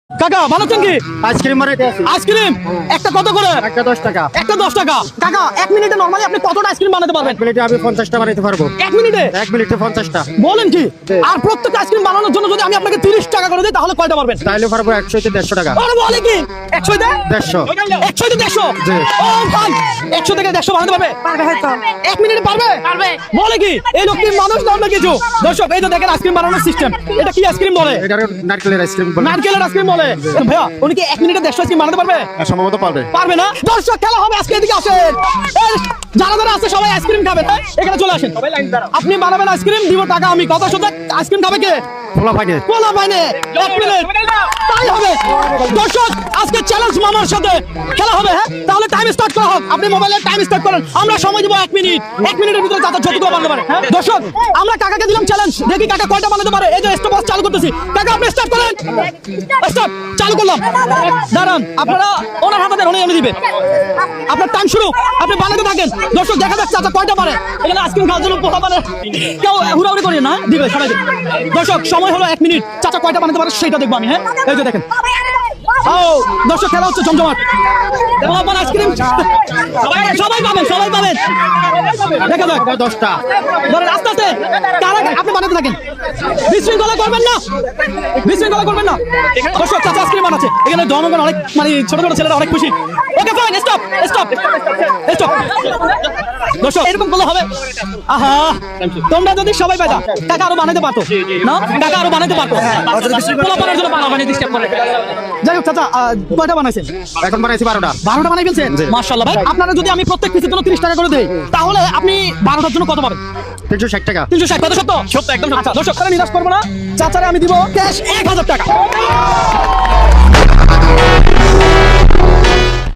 কাকা বানাচ্ছেন কি? আইসক্রিম বানাইতে আছি। আইসক্রিম একটা কত করে? একটা 10 টাকা। একটা 10 টাকা। কাকা 1 মিনিটে নরমালি আপনি কতটা আইসক্রিম বানাতে পারবেন? 1 মিনিটে আমি 50টা বানাইতে পারবো। 1 মিনিটে 1 মিনিটে 50টা। বলেন কি? আর প্রত্যেকটা আইসক্রিম বানানোর জন্য যদি আমি আপনাকে 30 টাকা করে দিই তাহলে কয়টা পারবেন? তাইলে পারবো 100 থেকে 150 টাকা। আরে বলে কি? 100 তে 150। 100 তে 150? জি। ও ভাই 100 থেকে 150 বানাতে পারবে? পারবে হয়তো। 1 মিনিটে পারবে? পারবে। বলে কি? এই লোক কি মানুষ না অন্য কিছু? দর্শক এই যে দেখেন আইসক্রিম বানানোর সিস্টেম। এটা কি আইসক্রিম বলে? এটা নারকেলের আইসক্রিম বলে। নারকেলের আইসক্রিম বলে। ভাইয়া উনি কি 1 মিনিটে 150 আইসক্রিম বানাতে পারবে? সম্ভবত পারবে। পারবে না? দর্শক খেলা হবে আজকে, এদিকে আসেন। এই যারা যারা আছে সবাই আইসক্রিম খাবে, হ্যাঁ? এখানে চলে আসেন। আপনি বানাবেন আইসক্রিম, দিব টাকা আমি। কথা শুনতে আইসক্রিম খাবে কে? খোলা পাইনে। কোলা পাইনে 1 মিনিট তাই হবে। দর্শক আজকে চ্যালেঞ্জ মামার সাথে খেলা হবে, হ্যাঁ? তাহলে টাইম স্টার্ট করা হোক। আপনি মোবাইলে টাইম স্টার্ট করেন, আমরা সময় দিব 1 মিনিট। 1 মিনিটের ভিতরে যত যতটুকু বানাতে পারে, হ্যাঁ? দর্শক আমরা কাকাকে দিলাম চ্যালেঞ্জ, দেখি কাকা কয়টা বানাতে পারে। এই যে স্টপ চালু করতেছি, কাকা আপনি স্টার্ট করেন। স্টপ চালু করলাম। দাঁড়ান, আপনারা ওনার হাতে দেন, উনি এনে দিবে। আপনার টাইম শুরু, আপনি বানাতে থাকেন। দর্শক দেখা যাচ্ছে চাচা কয়টা পারে। এখানে আইসক্রিম খাওয়ার জন্য পোহা পারে, কেউ হুড়াহুড়ি করিয়ে না, দিবে সবাই দিবে। দর্শক সময় হলো 1 মিনিট, চাচা কয়টা বানাতে পারে সেটা দেখবো আমি, হ্যাঁ? এই যে দেখেন। ও দর্শক খেলা হচ্ছে জমজমাট। পোলাপান আইসক্রিম সবাই পাবেন, সবাই পাবেন। দেখা যাক 10টা। ধরেন আস্তে আস্তে কারা আপনি বানাতে থাকেন, বিশৃঙ্খলা করবেন না, বিশৃঙ্খলা করবেন না। দর্শক চাচা আইসক্রিম বানাচ্ছে, এখানে জনগণ অনেক, মানে ছোট ছোট ছেলেরা অনেক খুশি। Okay fine, stop stop stop. দর্শক এরকম বলা হবে, আহা তোমরা যদি সবাই পাইতা টাকা আরো বানাতে পারতো না, টাকা আরো বানাতে পারতো। পোলাপানের জন্য বানাও, মানে ডিস্টার্ব করে। যাই হোক চাচা কয়টা বানাইছেন? এখন বানাইছি 12টা। 12টা বানাই ফেলছেন? মাশাআল্লাহ ভাই। আপনারা যদি আমি প্রত্যেক পিসের জন্য 30 টাকা করে দেই তাহলে আপনি 12টার জন্য কত পাবেন? 360 টাকা। 360। কত সত্য? সত্য, একদম সত্য। দর্শক তারা নিরাশ করবো না, চাচারে আমি দিব ক্যাশ 1000 টাকা।